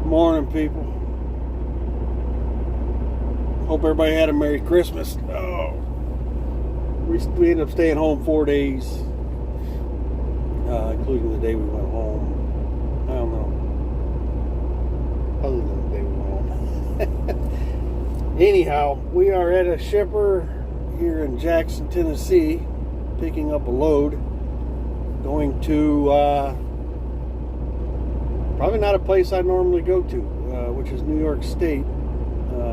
Morning, people. Hope everybody had a Merry Christmas. Oh, we ended up staying home 4 days, including the day we went home. I don't know. Other than the day we went home. Anyhow, we are at a shipper here in Jackson, Tennessee, picking up a load, going to probably not a place I normally go to, which is New York State.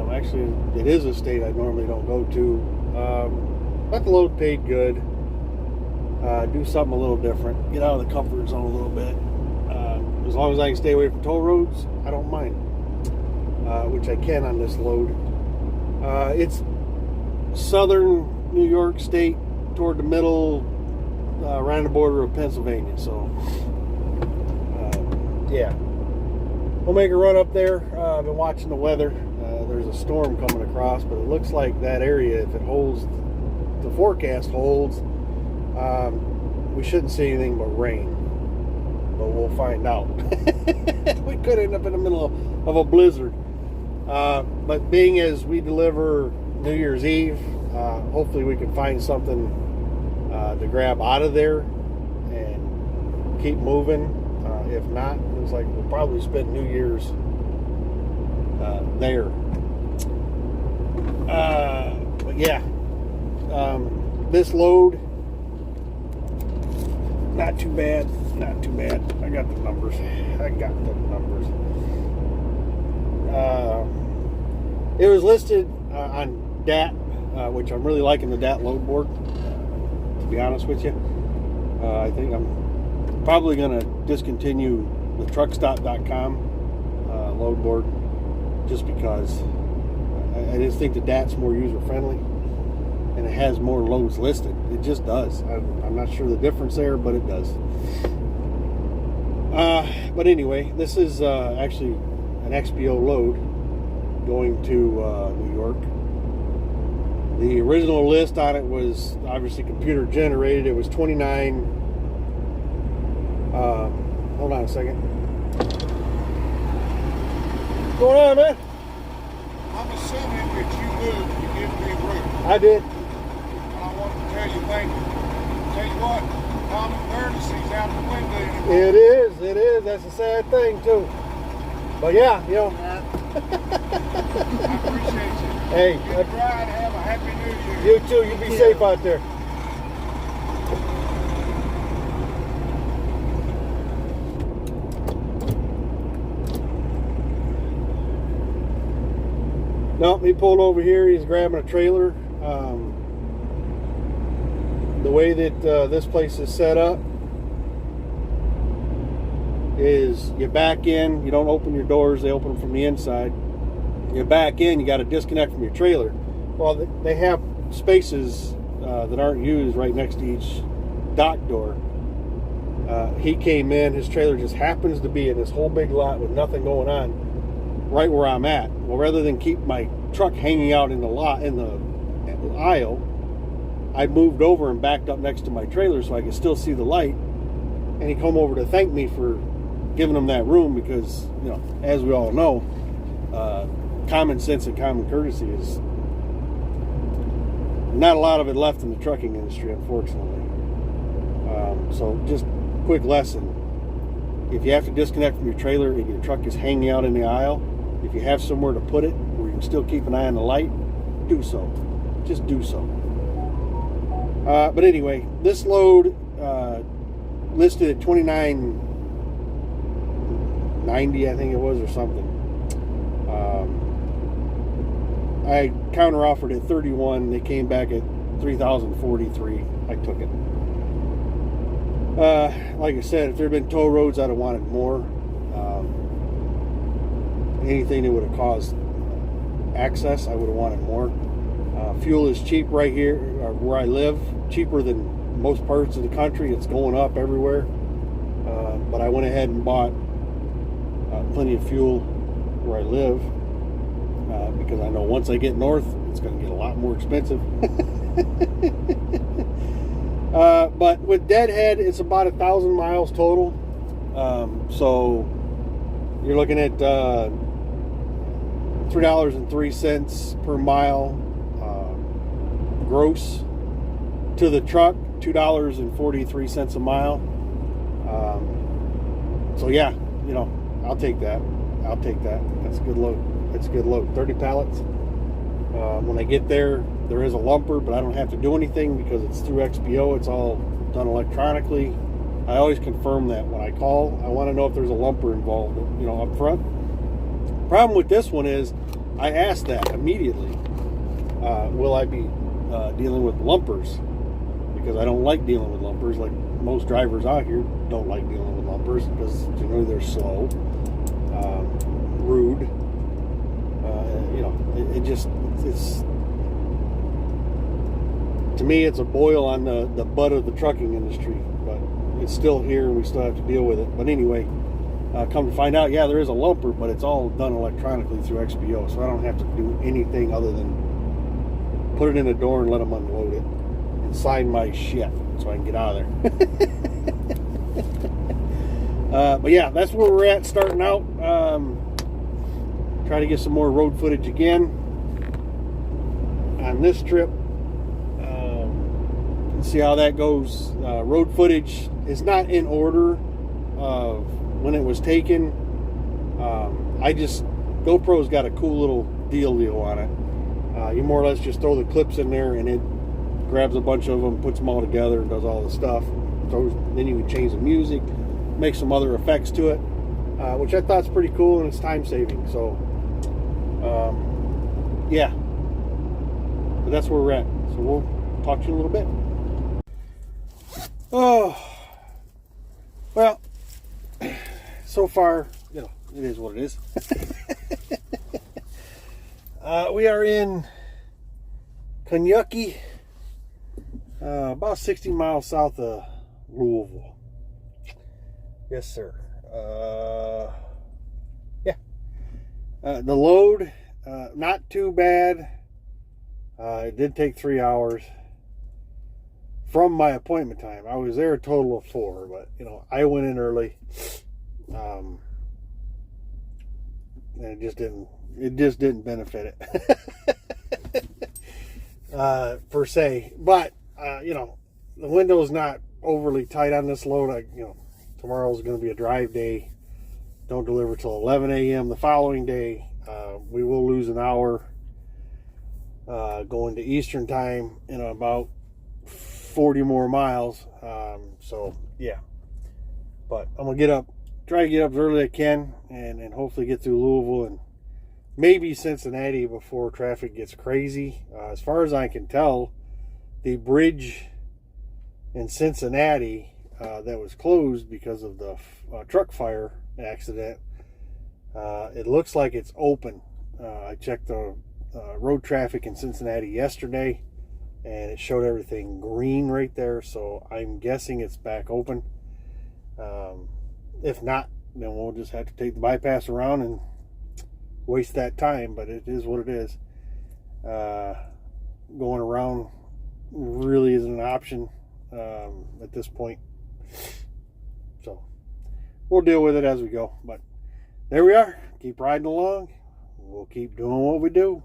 Actually, it is a state I normally don't go to. But the load paid good. Do something a little different. Get out of the comfort zone a little bit. As long as I can stay away from toll roads, I don't mind. Which I can on this load. It's southern New York State, toward the middle, around the border of Pennsylvania. So, yeah. We'll make a run up there. I've been watching the weather. There's a storm coming across, but it looks like that area, if it holds, the forecast holds, we shouldn't see anything but rain. But we'll find out. We could end up in the middle of a blizzard. But being as we deliver New Year's Eve, hopefully we can find something to grab out of there and keep moving. If not, it looks like we'll probably spend New Year's there. But yeah, this load, not too bad. Not too bad. I got the numbers. It was listed on DAT, which I'm really liking the DAT load board, to be honest with you. I think I'm probably going to discontinue the truckstop.com load board just because I just think the DAT's more user-friendly and it has more loads listed. It just does. I'm not sure the difference there, but it does. But anyway, this is actually an XPO load going to New York. The original list on it was obviously computer generated. It was 29. Hold on a second. What's going on, man? I'm assuming that you moved to give me a route. I did. I want to tell you thank you. Tell you what, common courtesy's out the window anymore. It is. That's a sad thing, too. But yeah, you know. I appreciate you. Hey. Good ride. Have a happy New Year. You too. You be safe out there. No, he pulled over here. He's grabbing a trailer. The way that this place is set up is you back in. You don't open your doors. They open them from the inside. You back in. You got to disconnect from your trailer. Well, they have spaces that aren't used right next to each dock door. He came in. His trailer just happens to be in this whole big lot with nothing going on, right where I'm at. Well, rather than keep my truck hanging out in the lot in the aisle, I moved over and backed up next to my trailer so I could still see the light. And he come over to thank me for giving him that room because, you know, as we all know, common sense and common courtesy is not a lot of it left in the trucking industry, unfortunately. So just quick lesson. If you have to disconnect from your trailer and your truck is hanging out in the aisle, if you have somewhere to put it where you can still keep an eye on the light, do so. Just do so. But anyway, this load listed at $29.90, I think it was, or something. I counter offered at $31. They came back at $3,043. I took it. Like I said, if there had been toll roads, I'd have wanted more. Anything that would have caused access, I would have wanted more. Fuel is cheap right here, where I live, cheaper than most parts of the country. It's going up everywhere. But I went ahead and bought plenty of fuel where I live because I know once I get north, it's going to get a lot more expensive. But with Deadhead, it's about 1,000 miles total. So you're looking at $3.03 per mile gross to the truck, $2.43 a mile. So yeah, you know, I'll take that. I'll take that. That's a good load. That's a good load. 30 pallets. When I get there, there is a lumper, but I don't have to do anything because it's through XPO. It's all done electronically. I always confirm that when I call. I want to know if there's a lumper involved, you know, up front. Problem with this one is I asked that immediately. Will I be dealing with lumpers? Because I don't like dealing with lumpers. Like most drivers out here don't like dealing with lumpers because generally they're slow, rude. You know, it's to me it's a boil on the butt of the trucking industry, but it's still here and we still have to deal with it. But anyway, come to find out, yeah, there is a lumper, but it's all done electronically through XPO, so I don't have to do anything other than put it in the door and let them unload it and sign my shit so I can get out of there. But yeah, that's where we're at starting out. Try to get some more road footage again on this trip. See how that goes. Road footage is not in order of when it was taken. GoPro's got a cool little deal on it. You more or less just throw the clips in there and it grabs a bunch of them, puts them all together and does all the stuff. Then you can change the music, make some other effects to it, which I thought's pretty cool and it's time saving. So yeah, but that's where we're at. So we'll talk to you in a little bit. Oh, well, so far, you know, it is what it is. We are in Kentucky, about 60 miles south of Louisville. Yes, sir. Yeah. The load, not too bad. It did take 3 hours from my appointment time. I was there a total of 4, but you know, I went in early. And it just didn't benefit it. Per se. But you know, the window's not overly tight on this load. Tomorrow's going to be a drive day. Don't deliver till 11 a.m. the following day. We will lose an hour going to Eastern time in about 40 more miles. So yeah, but I'm gonna try to get up as early as I can and hopefully get through Louisville and maybe Cincinnati before traffic gets crazy. As far as I can tell, the bridge in Cincinnati that was closed because of the truck fire accident, it looks like it's open. I checked the road traffic in Cincinnati yesterday and it showed everything green right there, so I'm guessing it's back open. If not, then we'll just have to take the bypass around and waste that time, but it is what it is. Going around really isn't an option at this point, so we'll deal with it as we go. But there we are. Keep riding along. We'll keep doing what we do.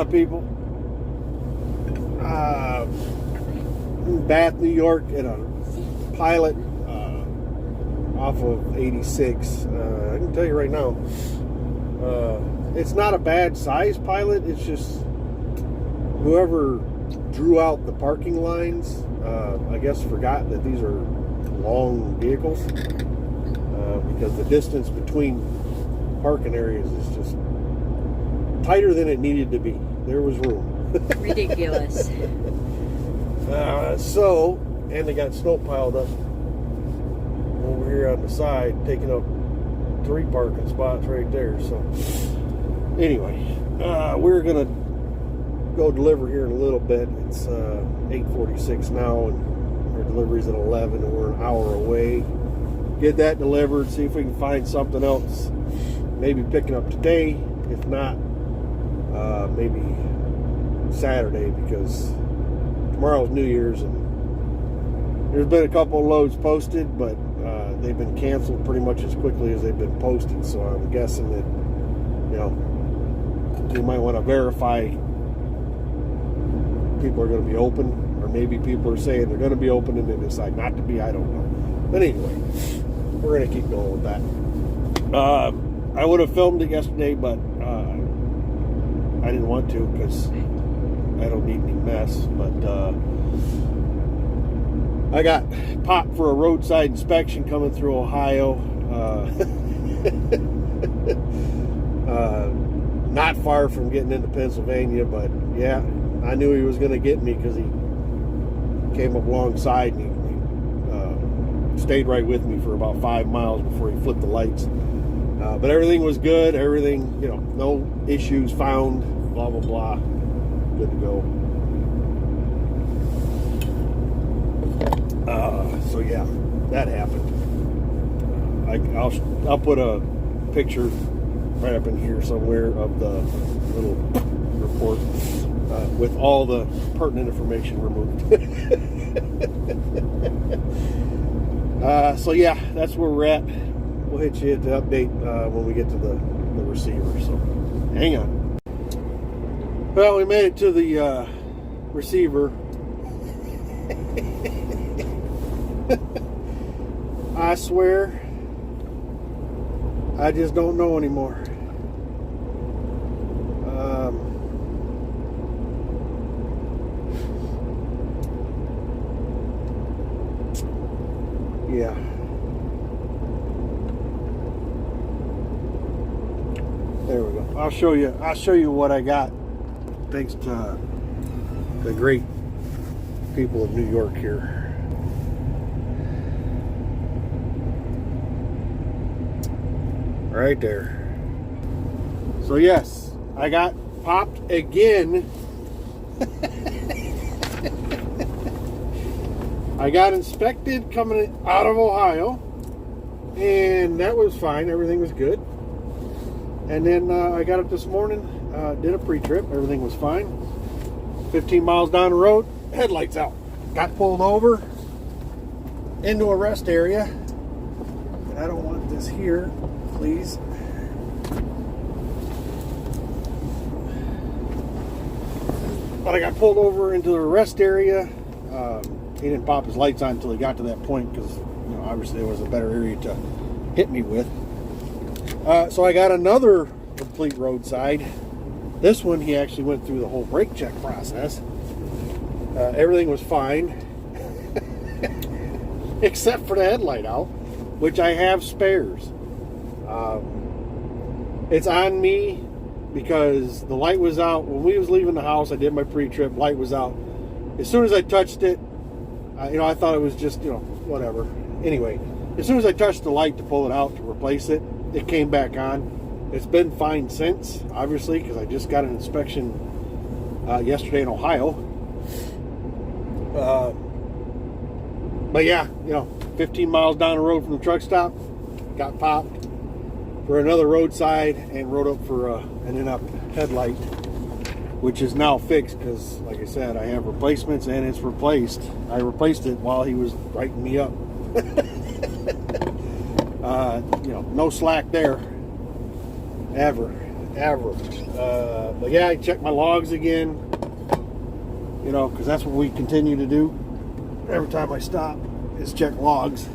People, Bath, New York, in a Pilot off of 86. I can tell you right now, it's not a bad size Pilot. It's just whoever drew out the parking lines, I guess, forgot that these are long vehicles, because the distance between parking areas is just tighter than it needed to be. There was room. Ridiculous. So and they got snow piled up over here on the side, taking up 3 parking spots right there. So anyway, we're gonna go deliver here in a little bit. It's 8:46 now, and our delivery's at 11, and we're an hour away. Get that delivered, see if we can find something else, maybe picking up today. If not, maybe Saturday, because tomorrow's New Year's, and there's been a couple of loads posted, but they've been canceled pretty much as quickly as they've been posted. So I'm guessing that, you know, we might want to verify people are going to be open, or maybe people are saying they're going to be open and they decide not to be. I don't know. But anyway, we're going to keep going with that. I would have filmed it yesterday, but I didn't want to, because I don't need any mess. But I got popped for a roadside inspection coming through Ohio. Not far from getting into Pennsylvania, but yeah, I knew he was going to get me because he came up alongside and he stayed right with me for about 5 miles before he flipped the lights. But everything was good. Everything, you know, no issues found, blah, blah, blah. Good to go. So yeah, that happened. I'll put a picture right up in here somewhere of the little report with all the pertinent information removed. So yeah, that's where we're at. We'll hit you at the update when we get to the receiver. So hang on. Well, we made it to the receiver. I swear, I just don't know anymore. Yeah. There we go. I'll show you what I got, thanks to the great people of New York here. Right there. So yes, I got popped again. I got inspected coming out of Ohio, and that was fine. Everything was good. And then I got up this morning, did a pre-trip. Everything was fine. 15 miles down the road, headlights out. Got pulled over into a rest area. And I don't want this here, please. But I got pulled over into the rest area. He didn't pop his lights on until he got to that point, because, you know, obviously there was a better area to hit me with. So I got another complete roadside. This one, he actually went through the whole brake check process. Everything was fine, except for the headlight out, which I have spares. It's on me because the light was out when we was leaving the house. I did my pre-trip. Light was out. As soon as I touched it, you know, I thought it was just, you know, whatever. Anyway, as soon as I touched the light to pull it out to replace it, it came back on. It's been fine since, obviously, because I just got an inspection yesterday in Ohio. But yeah, you know, 15 miles down the road from the truck stop, got popped for another roadside and rode up for an in-up headlight, which is now fixed because, like I said, I have replacements and it's replaced. I replaced it while he was writing me up. You know, no slack there. Ever. But yeah, I checked my logs again, you know, because that's what we continue to do every time I stop, is check logs.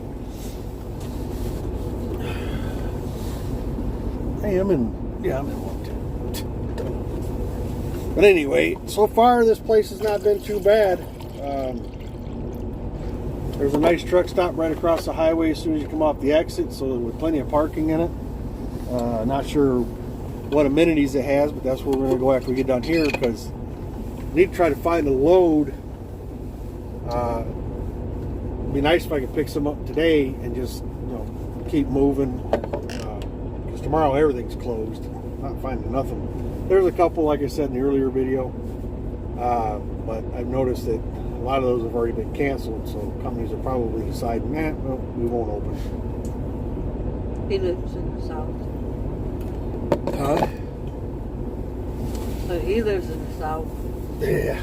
Hey, I'm in 1. But anyway, so far this place has not been too bad. There's a nice truck stop right across the highway as soon as you come off the exit, so with plenty of parking in it. Not sure what amenities it has, but that's where we're going to go after we get down here, because we need to try to find a load be nice if I could pick some up today and just, you know, keep moving. Because tomorrow everything's closed. Not finding nothing. There's a couple, like I said in the earlier video, but I've noticed that a lot of those have already been canceled, so companies are probably deciding, well, we won't open. He lives in the south. Huh? So he lives in the south. Yeah.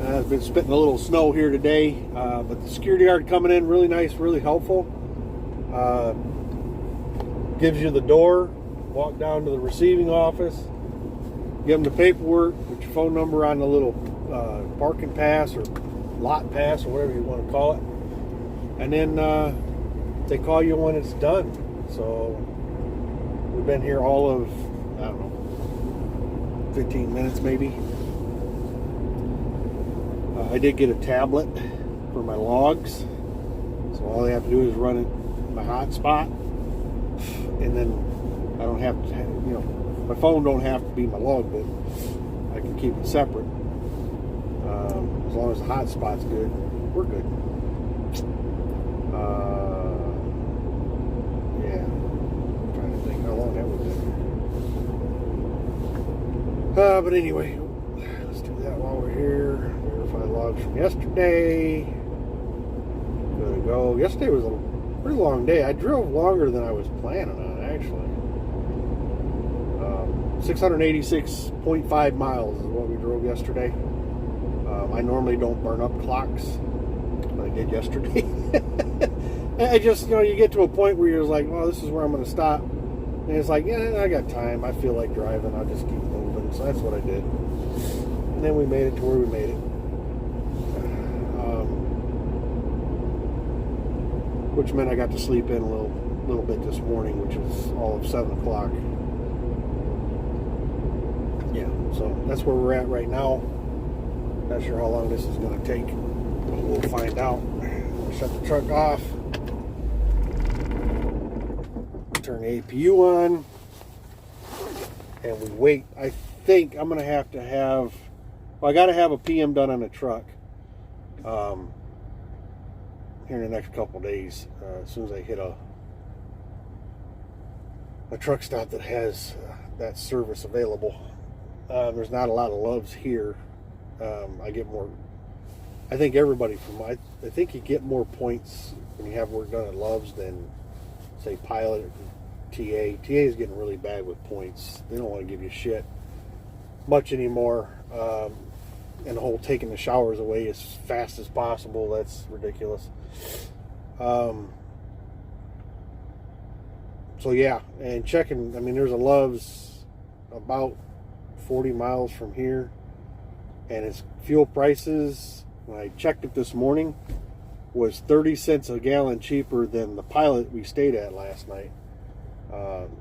I've been spitting a little snow here today, but the security guard coming in really nice, really helpful. Gives you the door, walk down to the receiving office, give them the paperwork, put your phone number on the little parking pass or lot pass or whatever you want to call it, and then they call you when it's done. So we've been here all of, I don't know, 15 minutes maybe. I did get a tablet for my logs, so all I have to do is run it my hotspot, and then I don't have to, you know, my phone don't have to be my logbook. I can keep it separate. As long as the hotspot's good, we're good. Yeah, I'm trying to think how long that was in. But anyway, let's do that while we're here. Verify logs from yesterday. Good to go. Yesterday was a pretty long day. I drove longer than I was planning on, actually. 686.5 miles is what we drove yesterday. I normally don't burn up clocks, but I did yesterday. I just, you know, you get to a point where you're like, well, this is where I'm going to stop. And it's like, yeah, I got time. I feel like driving. I'll just keep moving. So that's what I did. And then we made it to where we made it. Which meant I got to sleep in a little bit this morning, which was all of 7 o'clock. Yeah, so that's where we're at right now. Not sure how long this is going to take, but we'll find out. We'll shut the truck off. Turn the APU on. And we wait. I think I'm going to have, well, I got to have a PM done on the truck here in the next couple days. As soon as I hit a truck stop that has that service available. There's not a lot of Loves here. I get more, I think everybody I think you get more points when you have work done at Loves than, say, Pilot or TA. TA is getting really bad with points. They don't want to give you shit much anymore. And the whole taking the showers away as fast as possible, that's ridiculous. So yeah, and checking, I mean, there's a Loves about 40 miles from here, and its fuel prices, when I checked it this morning, was 30 cents a gallon cheaper than the Pilot we stayed at last night.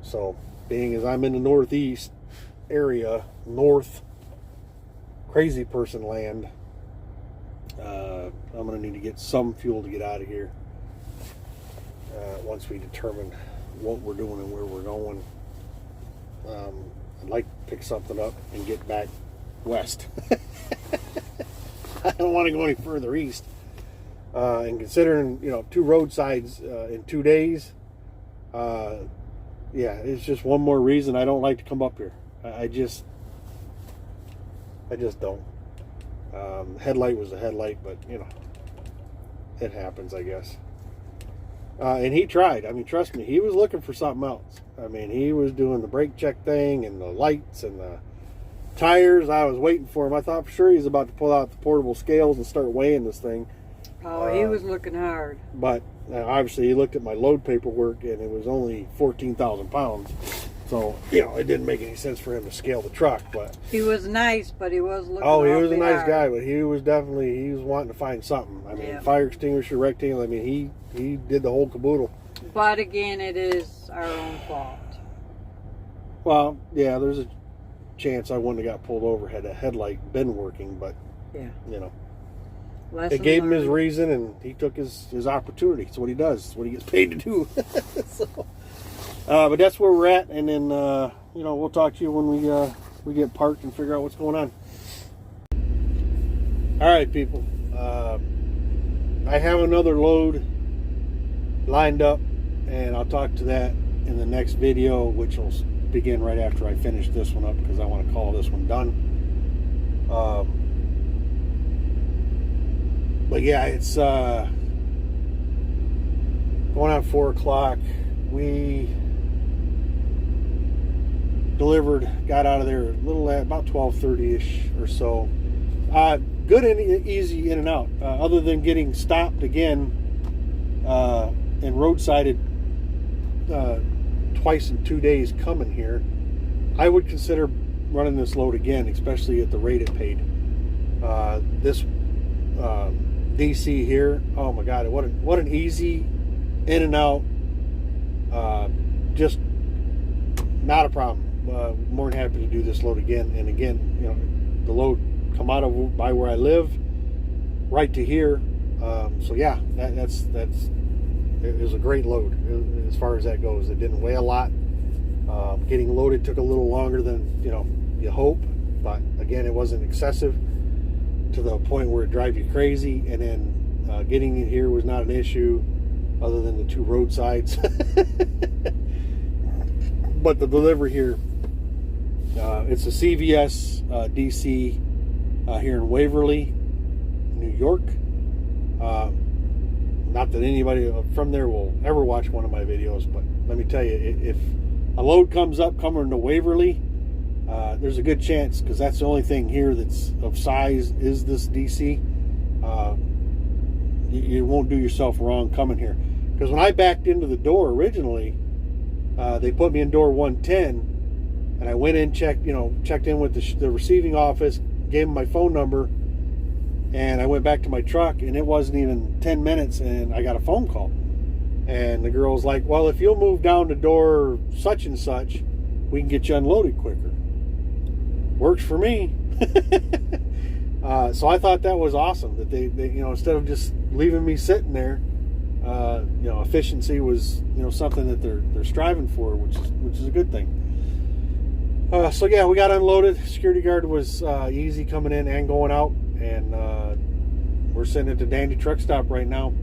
So being as I'm in the northeast area, north crazy person land, I'm going to need to get some fuel to get out of here once we determine what we're doing and where we're going. I'd like to pick something up and get back west. I don't want to go any further east. And considering, you know, 2 roadsides in 2 days, yeah, it's just one more reason I don't like to come up here. I just don't. Headlight was a headlight, but, you know, it happens, I guess. And he tried. I mean, trust me, he was looking for something else. I mean, he was doing the brake check thing and the lights and the tires. I was waiting for him. I thought for sure he was about to pull out the portable scales and start weighing this thing. Oh, he was looking hard. But obviously he looked at my load paperwork and it was only 14,000 pounds. So, you know, it didn't make any sense for him to scale the truck. But he was nice, but he was looking he was a nice hard. guy, but he was wanting to find something. I mean, yeah. Fire extinguisher, rectangle, I mean, he did the whole caboodle. But again, it is our own fault. Well, yeah, there's a chance I wouldn't have got pulled over had a headlight been working, but, yeah, you know. Lesson It gave him his learned. reason, and he took his opportunity. It's what he does. It's what he gets paid to do. So, but that's where we're at, and then you know, we'll talk to you when we get parked and figure out what's going on. All right, people. I have another load lined up, and I'll talk to that in the next video, which will begin right after I finish this one up, because I want to call this one done. But yeah, it's going on 4 o'clock. We delivered, got out of there a little at about 12:30ish or so. Good and easy in and out, other than getting stopped again and roadsided twice in 2 days coming here. I would consider running this load again, especially at the rate it paid. This DC here, oh my God, what an easy in and out, just not a problem. More than happy to do this load again and again. You know, the load come out of by where I live right to here. So yeah, that's it was a great load as far as that goes. It didn't weigh a lot. Getting loaded took a little longer than you hope, but again, it wasn't excessive to the point where it drives you crazy. And then getting in here was not an issue, other than the 2 roadsides. But the delivery here, it's a CVS DC here in Waverly, New York. Not that anybody from there will ever watch one of my videos, but let me tell you, if a load comes up coming to Waverly, there's a good chance, because that's the only thing here that's of size is this DC. You won't do yourself wrong coming here, because when I backed into the door originally, they put me in door 110, and I went in, checked in with the receiving office, gave them my phone number, and I went back to my truck, and it wasn't even 10 minutes, and I got a phone call. And the girl's like, well, if you'll move down to door such and such, we can get you unloaded quicker. Works for me. So I thought that was awesome, that they instead of just leaving me sitting there, efficiency was something that they're striving for, which is a good thing. So yeah, we got unloaded. Security guard was easy coming in and going out, and we're sitting at the Dandy truck stop right now,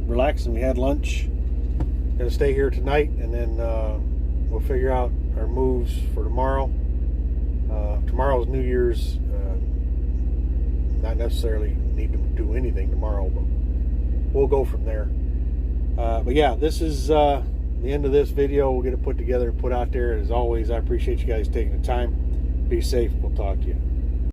relaxing. We had lunch. Gonna stay here tonight, and then we'll figure out our moves for tomorrow. Tomorrow's New Year's. Not necessarily need to do anything tomorrow, but we'll go from there. But yeah, this is the end of this video. We'll get it put together and put out there. As always, I appreciate you guys taking the time. Be safe. We'll talk to you.